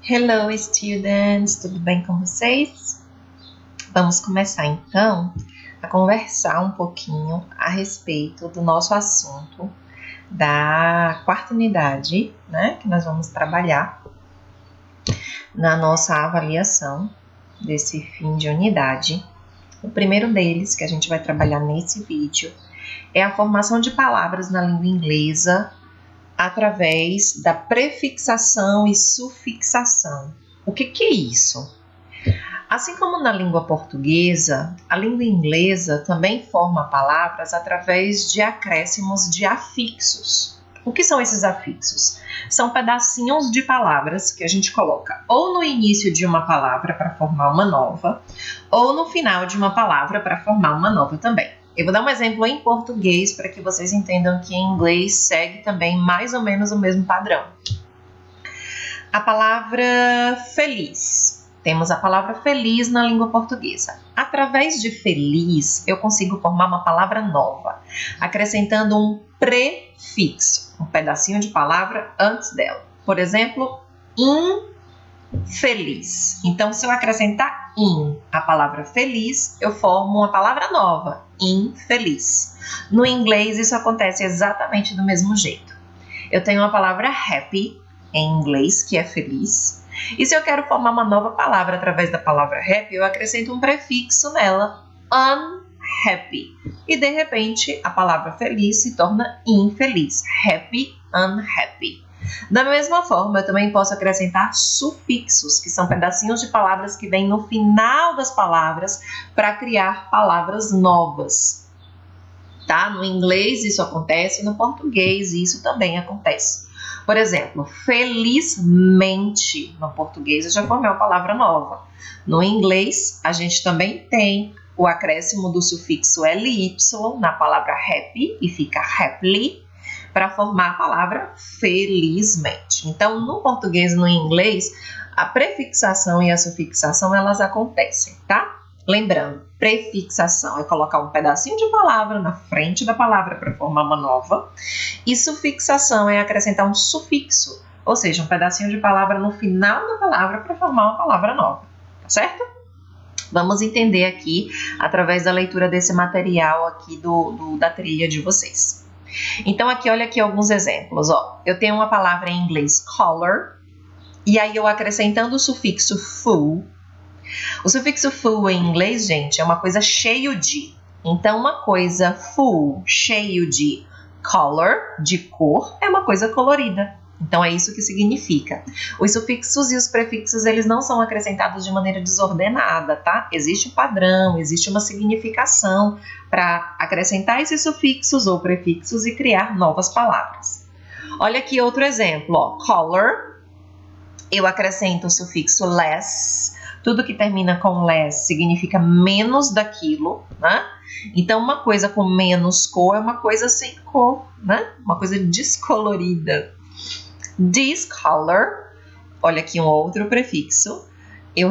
Hello, students! Tudo bem com vocês? Vamos começar então a conversar um pouquinho a respeito do nosso assunto da quarta unidade, né? Que nós vamos trabalhar na nossa avaliação desse fim de unidade. O primeiro deles, que a gente vai trabalhar nesse vídeo, é a formação de palavras na língua inglesa através da prefixação e sufixação. O que é isso? Assim como na língua portuguesa, a língua inglesa também forma palavras através de acréscimos de afixos. O que são esses afixos? São pedacinhos de palavras que a gente coloca ou no início de uma palavra para formar uma nova, ou no final de uma palavra para formar uma nova também. Eu vou dar um exemplo em português para que vocês entendam que em inglês segue também mais ou menos o mesmo padrão. A palavra feliz. Temos a palavra feliz na língua portuguesa. Através de feliz, eu consigo formar uma palavra nova, acrescentando um prefixo, um pedacinho de palavra antes dela. Por exemplo, infeliz. Então, se eu acrescentar a palavra feliz, eu formo uma palavra nova, infeliz. No inglês, isso acontece exatamente do mesmo jeito. Eu tenho uma palavra happy, em inglês, que é feliz. E se eu quero formar uma nova palavra através da palavra happy, eu acrescento um prefixo nela, unhappy. E, de repente, a palavra feliz se torna infeliz, happy, unhappy. Da mesma forma, eu também posso acrescentar sufixos, que são pedacinhos de palavras que vêm no final das palavras para criar palavras novas. Tá? No inglês isso acontece, no português isso também acontece. Por exemplo, felizmente, no português eu já formei uma palavra nova. No inglês, a gente também tem o acréscimo do sufixo ly na palavra happy e fica happily, para formar a palavra felizmente. Então, no português e no inglês, a prefixação e a sufixação, elas acontecem, tá? Lembrando, prefixação é colocar um pedacinho de palavra na frente da palavra para formar uma nova, e sufixação é acrescentar um sufixo, ou seja, um pedacinho de palavra no final da palavra para formar uma palavra nova, tá certo? Vamos entender aqui, através da leitura desse material aqui da trilha de vocês. Então, aqui, olha aqui alguns exemplos. Ó. Eu tenho uma palavra em inglês, color, e aí eu acrescentando o sufixo full. O sufixo full em inglês, gente, é uma coisa cheio de. Então, uma coisa full, cheio de color, de cor, é uma coisa colorida. Então, é isso que significa. Os sufixos e os prefixos, eles não são acrescentados de maneira desordenada, tá? Existe um padrão, existe uma significação para acrescentar esses sufixos ou prefixos e criar novas palavras. Olha aqui outro exemplo, ó. Color, eu acrescento o sufixo less. Tudo que termina com less significa menos daquilo, né? Então, uma coisa com menos cor é uma coisa sem cor, né? Uma coisa descolorida. Discolor, olha aqui um outro prefixo, eu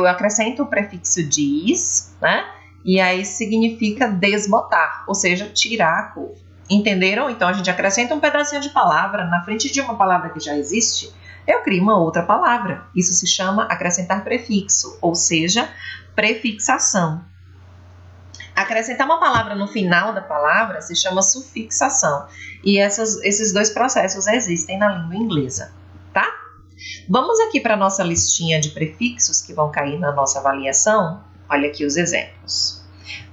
acrescento o prefixo dis, né? E aí significa desbotar, ou seja, tirar a cor. Entenderam? Então a gente acrescenta um pedacinho de palavra na frente de uma palavra que já existe, eu crio uma outra palavra. Isso se chama acrescentar prefixo, ou seja, prefixação. Acrescentar uma palavra no final da palavra se chama sufixação. E esses dois processos existem na língua inglesa, tá? Vamos aqui para a nossa listinha de prefixos que vão cair na nossa avaliação. Olha aqui os exemplos.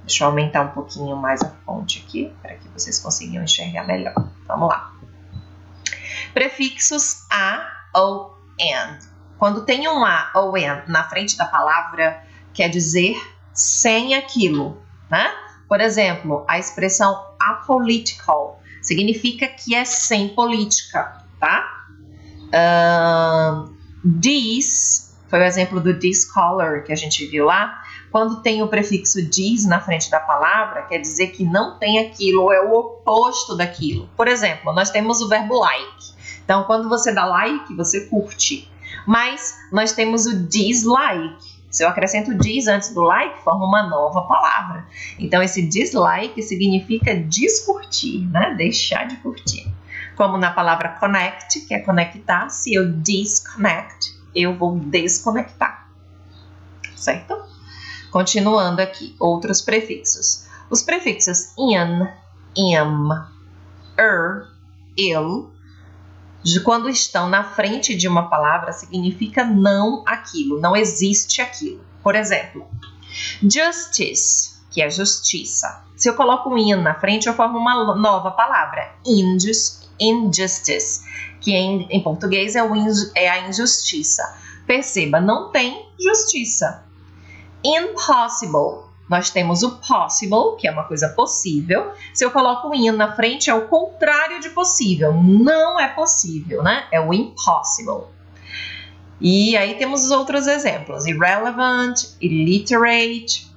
Deixa eu aumentar um pouquinho mais a fonte aqui, para que vocês consigam enxergar melhor. Vamos lá. Prefixos a, ou, and. Quando tem um a ou and na frente da palavra, quer dizer sem aquilo. Né? Por exemplo, a expressão apolitical significa que é sem política, tá? This foi o exemplo do discolor que a gente viu lá. Quando tem o prefixo dis na frente da palavra, quer dizer que não tem aquilo, ou é o oposto daquilo. Por exemplo, nós temos o verbo like. Então, quando você dá like, você curte. Mas nós temos o dislike. Se eu acrescento dis antes do like, forma uma nova palavra. Então, esse dislike significa descurtir, né? Deixar de curtir. Como na palavra connect, que é conectar. Se eu disconnect, eu vou desconectar. Certo? Continuando aqui, outros prefixos. Os prefixos in, im, il, quando estão na frente de uma palavra, significa não aquilo, não existe aquilo. Por exemplo, justice, que é justiça. Se eu coloco um in na frente, eu formo uma nova palavra, injustice, que em português é a injustiça. Perceba, não tem justiça. Impossible, nós temos o possible, que é uma coisa possível. Se eu coloco o in na frente, é o contrário de possível. Não é possível, né? É o impossible. E aí temos os outros exemplos. Irrelevant, illiterate.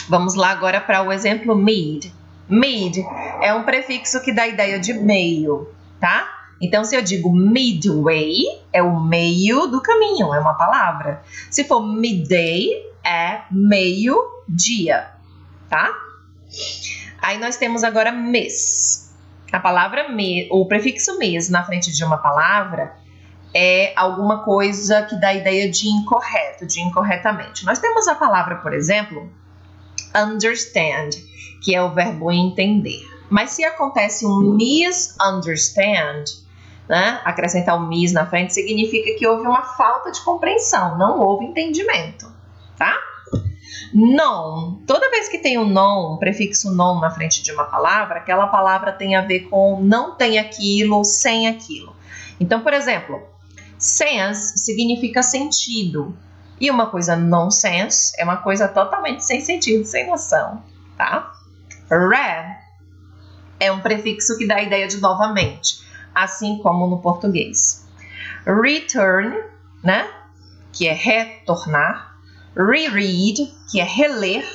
Vamos lá agora para o exemplo mid. Mid é um prefixo que dá a ideia de meio, tá? Então, se eu digo midway, é o meio do caminho, é uma palavra. Se for midday, é meio-dia, tá? Aí nós temos agora miss. A palavra o prefixo miss na frente de uma palavra é alguma coisa que dá a ideia de incorreto, de incorretamente. Nós temos a palavra, por exemplo, understand, que é o verbo entender. Mas se acontece um misunderstand, né, acrescentar o miss na frente significa que houve uma falta de compreensão, não houve entendimento, tá? Non, toda vez que tem um prefixo non na frente de uma palavra, aquela palavra tem a ver com não tem aquilo, sem aquilo. Então, por exemplo, sense significa sentido. E uma coisa nonsense é uma coisa totalmente sem sentido, sem noção, tá? Re é um prefixo que dá a ideia de novamente, assim como no português. Return, né? Que é retornar. Reread, que é reler.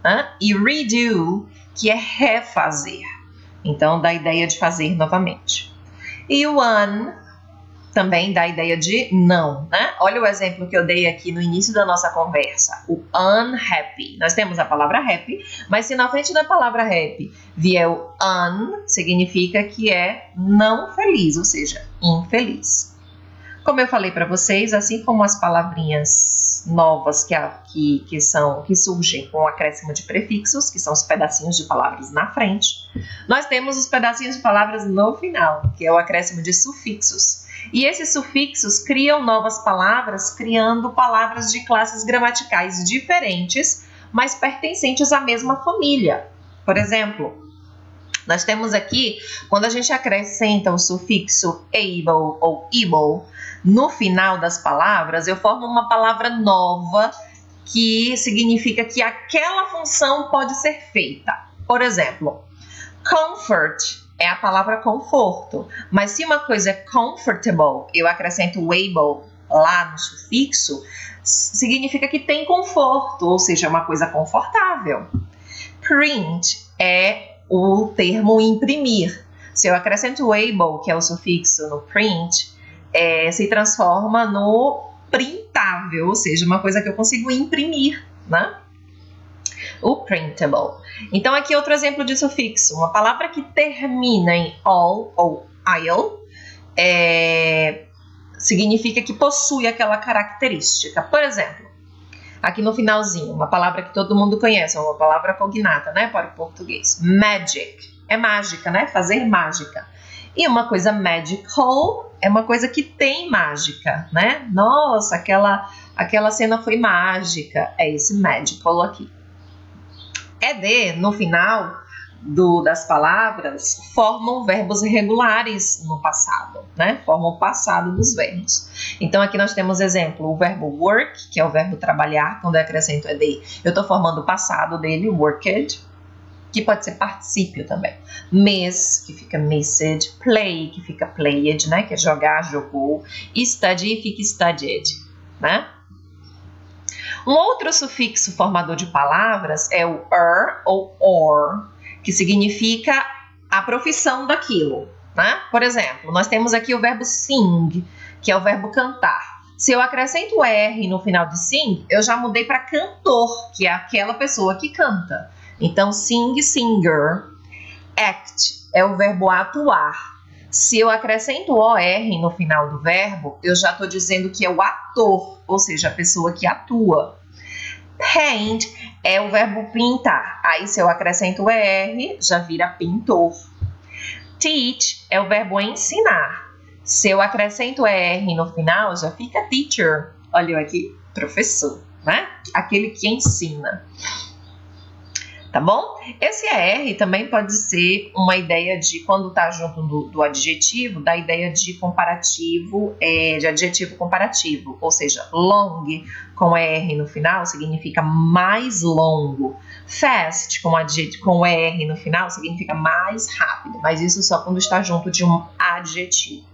Né? E redo, que é refazer. Então, dá a ideia de fazer novamente. E o un também dá a ideia de não, né? Olha o exemplo que eu dei aqui no início da nossa conversa, o unhappy. Nós temos a palavra happy, mas se na frente da palavra happy vier o un, significa que é não feliz, ou seja, infeliz. Como eu falei para vocês, assim como as palavrinhas novas que surgem com o acréscimo de prefixos, que são os pedacinhos de palavras na frente, nós temos os pedacinhos de palavras no final, que é o acréscimo de sufixos. E esses sufixos criam novas palavras, criando palavras de classes gramaticais diferentes, mas pertencentes à mesma família. Por exemplo, nós temos aqui, quando a gente acrescenta o sufixo able ou able no final das palavras, eu formo uma palavra nova que significa que aquela função pode ser feita. Por exemplo, comfort é a palavra conforto, mas se uma coisa é comfortable, eu acrescento o able lá no sufixo, significa que tem conforto, ou seja, uma coisa confortável. Print é o termo imprimir. Se eu acrescento o able, que é o sufixo no print, se transforma no printável, ou seja, uma coisa que eu consigo imprimir, né? O printable. Então, aqui outro exemplo de sufixo. Uma palavra que termina em all ou il significa que possui aquela característica. Por exemplo, aqui no finalzinho, uma palavra que todo mundo conhece, uma palavra cognata, né, para o português. Magic é mágica, né? Fazer mágica. E uma coisa magical é uma coisa que tem mágica, né? Nossa, aquela cena foi mágica. É esse magical aqui. ED, no final das palavras, formam verbos irregulares no passado, né? Formam o passado dos verbos. Então, aqui nós temos exemplo, o verbo work, que é o verbo trabalhar, quando eu acrescento ED, eu estou formando o passado dele, worked, que pode ser particípio também. Miss, que fica missed, play, que fica played, né? Que é jogar, jogou, e study, fica studied, né? Um outro sufixo formador de palavras é o ou or, que significa a profissão daquilo, né? Por exemplo, nós temos aqui o verbo sing, que é o verbo cantar. Se eu acrescento o R no final de sing, eu já mudei para cantor, que é aquela pessoa que canta. Então, sing, singer. Act é o verbo atuar. Se eu acrescento OR no final do verbo, eu já estou dizendo que é o ator, ou seja, a pessoa que atua. Paint é o verbo pintar. Aí, se eu acrescento ER, já vira pintor. Teach é o verbo ensinar. Se eu acrescento ER no final, já fica teacher. Olha eu aqui, professor, né? Aquele que ensina. Tá bom? Esse ER também pode ser uma ideia de, quando tá junto do adjetivo, da ideia de comparativo, de adjetivo comparativo. Ou seja, long com ER no final significa mais longo. Fast com ER no final significa mais rápido. Mas isso só quando está junto de um adjetivo.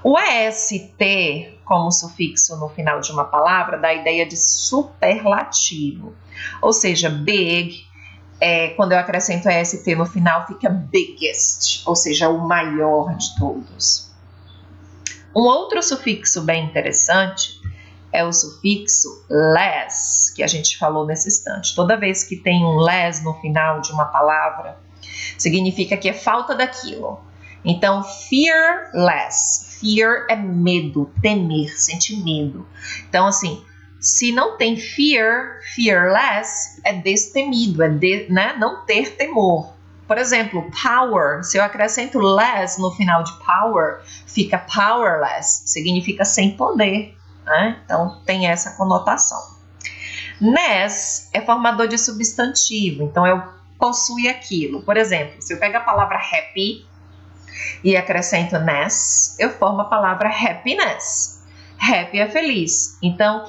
O EST como sufixo no final de uma palavra dá a ideia de superlativo. Ou seja, big, quando eu acrescento EST no final, fica biggest, ou seja, o maior de todos. Um outro sufixo bem interessante é o sufixo less, que a gente falou nesse instante. Toda vez que tem um less no final de uma palavra, significa que é falta daquilo. Então, fearless. Fear é medo, temer, sentir medo. Então, assim, se não tem fear, fearless, é destemido, não ter temor. Por exemplo, power, se eu acrescento less no final de power, fica powerless, significa sem poder, né? Então, tem essa conotação. Ness é formador de substantivo, então eu possui aquilo. Por exemplo, se eu pego a palavra happy e acrescento ness, eu formo a palavra happiness. Happy é feliz. Então,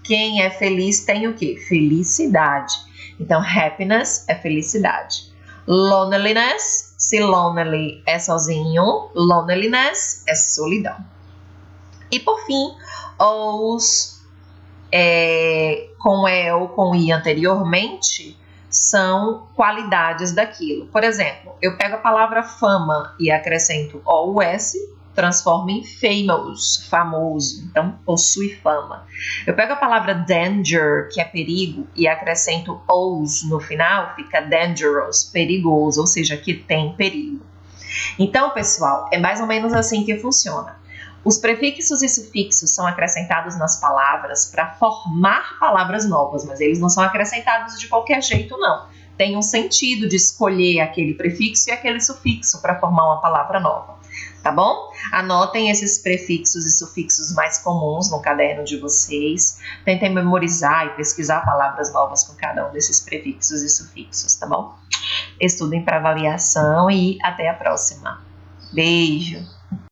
quem é feliz tem o quê? Felicidade. Então, happiness é felicidade. Loneliness, se lonely é sozinho, loneliness é solidão. E por fim, os com E ou com I anteriormente são qualidades daquilo. Por exemplo, eu pego a palavra fama e acrescento OUS, transforma em famous, famoso, então possui fama. Eu pego a palavra danger, que é perigo, e acrescento os no final, fica dangerous, perigoso, ou seja, que tem perigo. Então, pessoal, é mais ou menos assim que funciona. Os prefixos e sufixos são acrescentados nas palavras para formar palavras novas, mas eles não são acrescentados de qualquer jeito, não. Tem um sentido de escolher aquele prefixo e aquele sufixo para formar uma palavra nova. Tá bom? Anotem esses prefixos e sufixos mais comuns no caderno de vocês. Tentem memorizar e pesquisar palavras novas com cada um desses prefixos e sufixos, tá bom? Estudem para avaliação e até a próxima. Beijo!